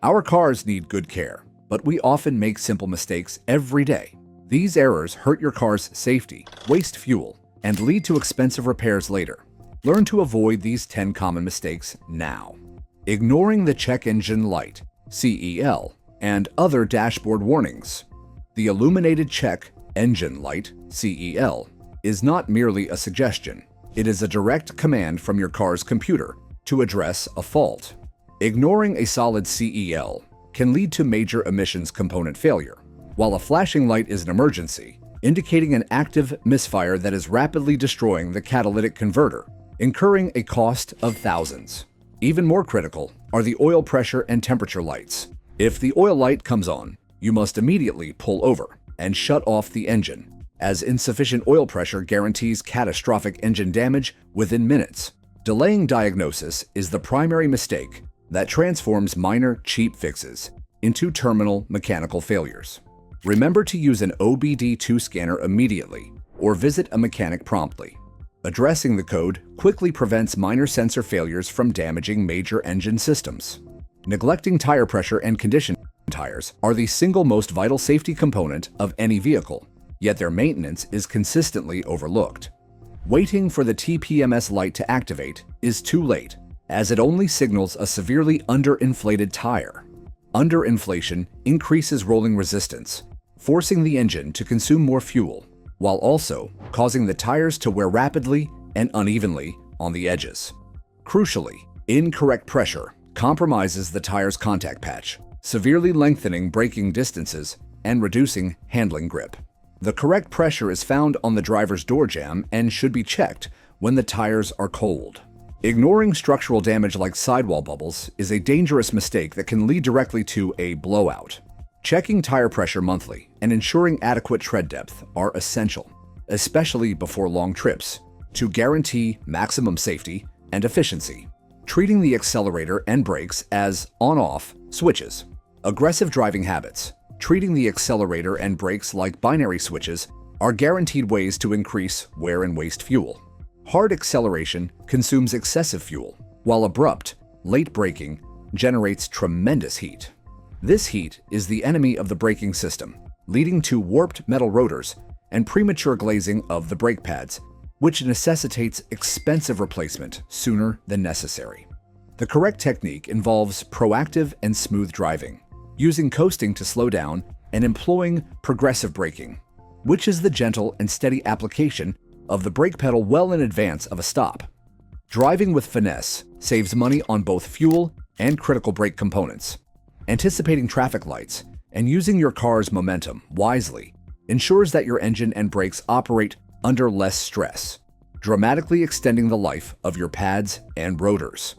Our cars need good care, but we often make simple mistakes every day. These errors hurt your car's safety, waste fuel, and lead to expensive repairs later. Learn to avoid these 10 common mistakes now. Ignoring the check engine light, CEL, and other dashboard warnings. The illuminated check engine light, CEL, is not merely a suggestion. It is a direct command from your car's computer to address a fault. Ignoring a solid CEL can lead to major emissions component failure, while a flashing light is an emergency, indicating an active misfire that is rapidly destroying the catalytic converter, incurring a cost of thousands. Even more critical are the oil pressure and temperature lights. If the oil light comes on, you must immediately pull over and shut off the engine, as insufficient oil pressure guarantees catastrophic engine damage within minutes. Delaying diagnosis is the primary mistake that transforms minor, cheap fixes into terminal mechanical failures. Remember to use an OBD2 scanner immediately or visit a mechanic promptly. Addressing the code quickly prevents minor sensor failures from damaging major engine systems. Neglecting tire pressure and condition. Tires are the single most vital safety component of any vehicle, yet their maintenance is consistently overlooked. Waiting for the TPMS light to activate is too late, as it only signals a severely underinflated tire. Underinflation increases rolling resistance, forcing the engine to consume more fuel, while also causing the tires to wear rapidly and unevenly on the edges. Crucially, incorrect pressure compromises the tire's contact patch, severely lengthening braking distances and reducing handling grip. The correct pressure is found on the driver's door jamb and should be checked when the tires are cold. Ignoring structural damage like sidewall bubbles is a dangerous mistake that can lead directly to a blowout. Checking tire pressure monthly and ensuring adequate tread depth are essential, especially before long trips, to guarantee maximum safety and efficiency. Treating the accelerator and brakes as on-off switches. Aggressive driving habits, treating the accelerator and brakes like binary switches, are guaranteed ways to increase wear and waste fuel. Hard acceleration consumes excessive fuel, while abrupt, late braking generates tremendous heat. This heat is the enemy of the braking system, leading to warped metal rotors and premature glazing of the brake pads, which necessitates expensive replacement sooner than necessary. The correct technique involves proactive and smooth driving, using coasting to slow down and employing progressive braking, which is the gentle and steady application of the brake pedal well in advance of a stop. Driving with finesse saves money on both fuel and critical brake components. Anticipating traffic lights and using your car's momentum wisely ensures that your engine and brakes operate under less stress, dramatically extending the life of your pads and rotors.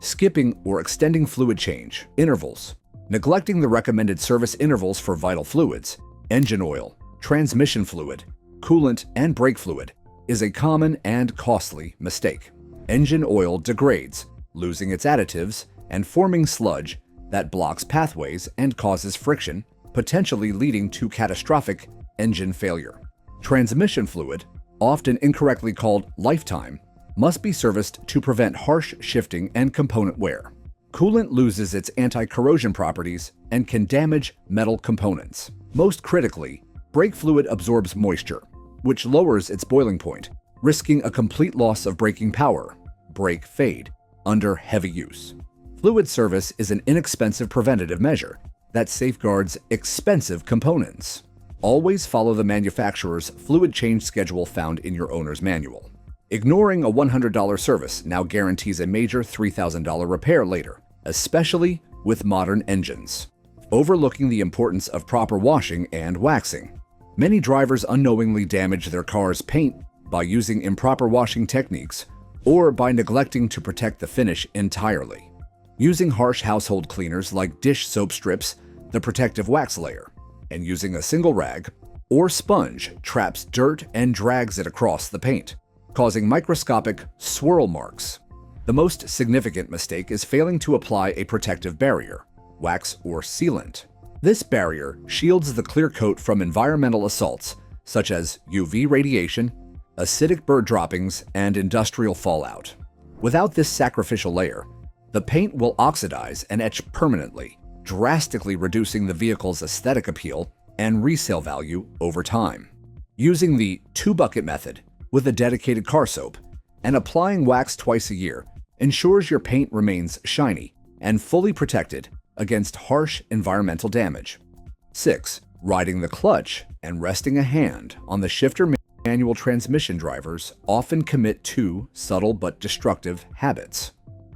Skipping or extending fluid change intervals. Neglecting the recommended service intervals for vital fluids, engine oil, transmission fluid, coolant, and brake fluid is a common and costly mistake. Engine oil degrades, losing its additives and forming sludge that blocks pathways and causes friction, potentially leading to catastrophic engine failure. Transmission fluid, often incorrectly called lifetime, must be serviced to prevent harsh shifting and component wear. Coolant loses its anti-corrosion properties and can damage metal components. Most critically, brake fluid absorbs moisture, which lowers its boiling point, risking a complete loss of braking power, brake fade, under heavy use. Fluid service is an inexpensive preventative measure that safeguards expensive components. Always follow the manufacturer's fluid change schedule found in your owner's manual. Ignoring a $100 service now guarantees a major $3,000 repair later, especially with modern engines. Overlooking the importance of proper washing and waxing. Many drivers unknowingly damage their car's paint by using improper washing techniques or by neglecting to protect the finish entirely. Using harsh household cleaners like dish soap strips, the protective wax layer, and using a single rag or sponge traps dirt and drags it across the paint, causing microscopic swirl marks. The most significant mistake is failing to apply a protective barrier, wax or sealant. This barrier shields the clear coat from environmental assaults such as UV radiation, acidic bird droppings, and industrial fallout. Without this sacrificial layer, the paint will oxidize and etch permanently, drastically reducing the vehicle's aesthetic appeal and resale value over time. Using the 2-bucket method with a dedicated car soap and applying wax twice a year ensures your paint remains shiny and fully protected against harsh environmental damage. 6. Riding the clutch and resting a hand on the shifter. Manual transmission drivers often commit two subtle but destructive habits.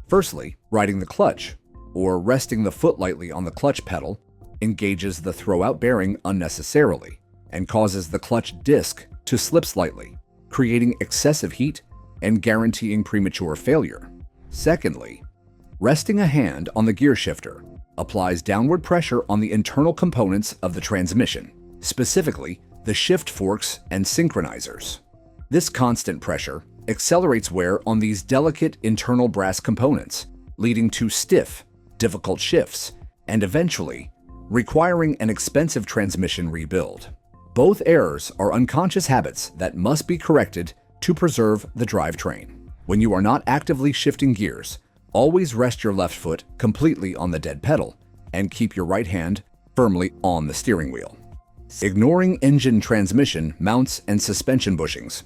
Firstly, riding the clutch, or resting the foot lightly on the clutch pedal, engages the throwout bearing unnecessarily and causes the clutch disc to slip slightly, creating excessive heat and guaranteeing premature failure. Secondly, resting a hand on the gear shifter applies downward pressure on the internal components of the transmission, specifically the shift forks and synchronizers. This constant pressure accelerates wear on these delicate internal brass components, leading to stiff, difficult shifts, and eventually requiring an expensive transmission rebuild. Both errors are unconscious habits that must be corrected to preserve the drivetrain. When you are not actively shifting gears, always rest your left foot completely on the dead pedal and keep your right hand firmly on the steering wheel. Ignoring engine transmission, mounts, and suspension bushings.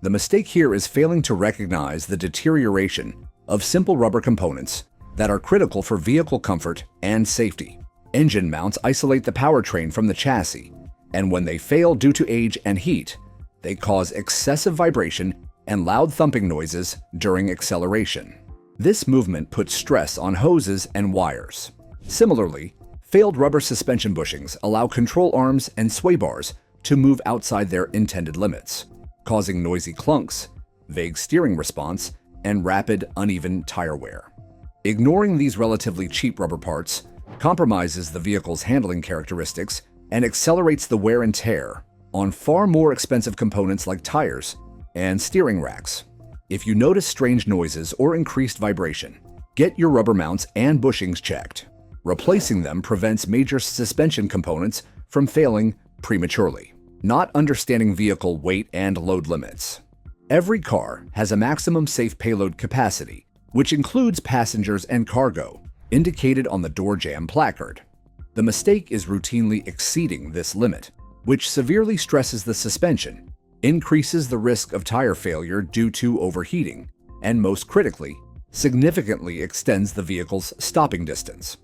The mistake here is failing to recognize the deterioration of simple rubber components that are critical for vehicle comfort and safety. Engine mounts isolate the powertrain from the chassis, and when they fail due to age and heat, they cause excessive vibration and loud thumping noises during acceleration. This movement puts stress on hoses and wires. Similarly, failed rubber suspension bushings allow control arms and sway bars to move outside their intended limits, causing noisy clunks, vague steering response, and rapid, uneven tire wear. Ignoring these relatively cheap rubber parts compromises the vehicle's handling characteristics and accelerates the wear and tear on far more expensive components like tires and steering racks. If you notice strange noises or increased vibration, get your rubber mounts and bushings checked. Replacing them prevents major suspension components from failing prematurely. Not understanding vehicle weight and load limits. Every car has a maximum safe payload capacity, which includes passengers and cargo, indicated on the door jamb placard. The mistake is routinely exceeding this limit, which severely stresses the suspension, increases the risk of tire failure due to overheating, and most critically, significantly extends the vehicle's stopping distance.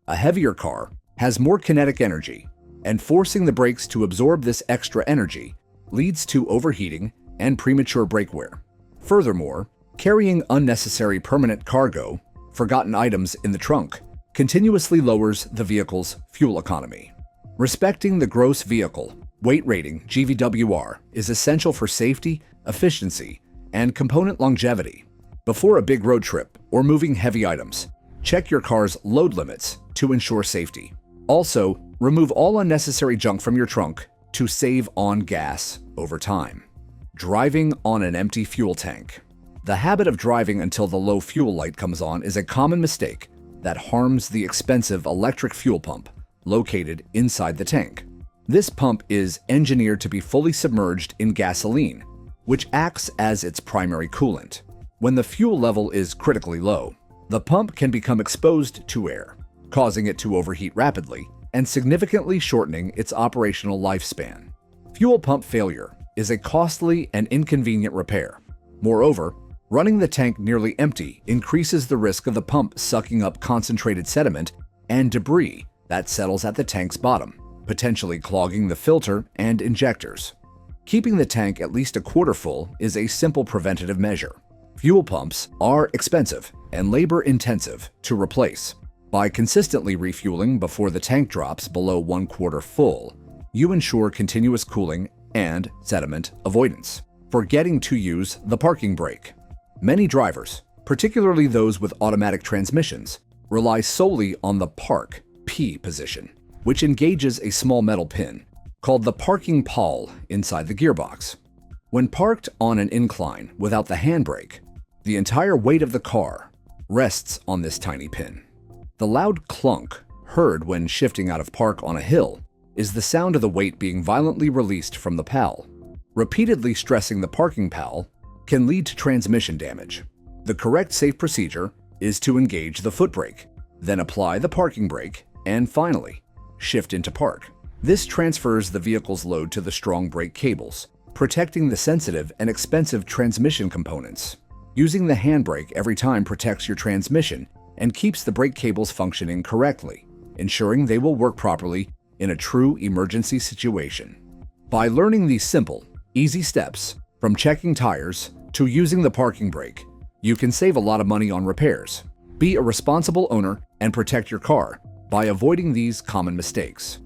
A heavier car has more kinetic energy, and forcing the brakes to absorb this extra energy leads to overheating and premature brake wear. Furthermore, carrying unnecessary permanent cargo, forgotten items in the trunk, continuously lowers the vehicle's fuel economy. Respecting the gross vehicle weight rating (GVWR) is essential for safety, efficiency, and component longevity. Before a big road trip or moving heavy items, check your car's load limits to ensure safety. Also, remove all unnecessary junk from your trunk to save on gas over time. Driving on an empty fuel tank. The habit of driving until the low fuel light comes on is a common mistake that harms the expensive electric fuel pump located inside the tank. This pump is engineered to be fully submerged in gasoline, which acts as its primary coolant. When the fuel level is critically low, the pump can become exposed to air, causing it to overheat rapidly and significantly shortening its operational lifespan. Fuel pump failure is a costly and inconvenient repair. Moreover, running the tank nearly empty increases the risk of the pump sucking up concentrated sediment and debris that settles at the tank's bottom, potentially clogging the filter and injectors. Keeping the tank at least a quarter full is a simple preventative measure. Fuel pumps are expensive and labor-intensive to replace. By consistently refueling before the tank drops below 1/4 full, you ensure continuous cooling and sediment avoidance. Forgetting to use the parking brake. Many drivers, particularly those with automatic transmissions, rely solely on the park P position, which engages a small metal pin called the parking pawl inside the gearbox. When parked on an incline without the handbrake, the entire weight of the car rests on this tiny pin. The loud clunk heard when shifting out of park on a hill is the sound of the weight being violently released from the pawl. Repeatedly stressing the parking pawl can lead to transmission damage. The correct safe procedure is to engage the foot brake, then apply the parking brake And finally, shift into park. This transfers the vehicle's load to the strong brake cables, protecting the sensitive and expensive transmission components. Using the handbrake every time protects your transmission and keeps the brake cables functioning correctly, ensuring they will work properly in a true emergency situation. By learning these simple, easy steps, from checking tires to using the parking brake, you can save a lot of money on repairs. Be a responsible owner and protect your car by avoiding these common mistakes.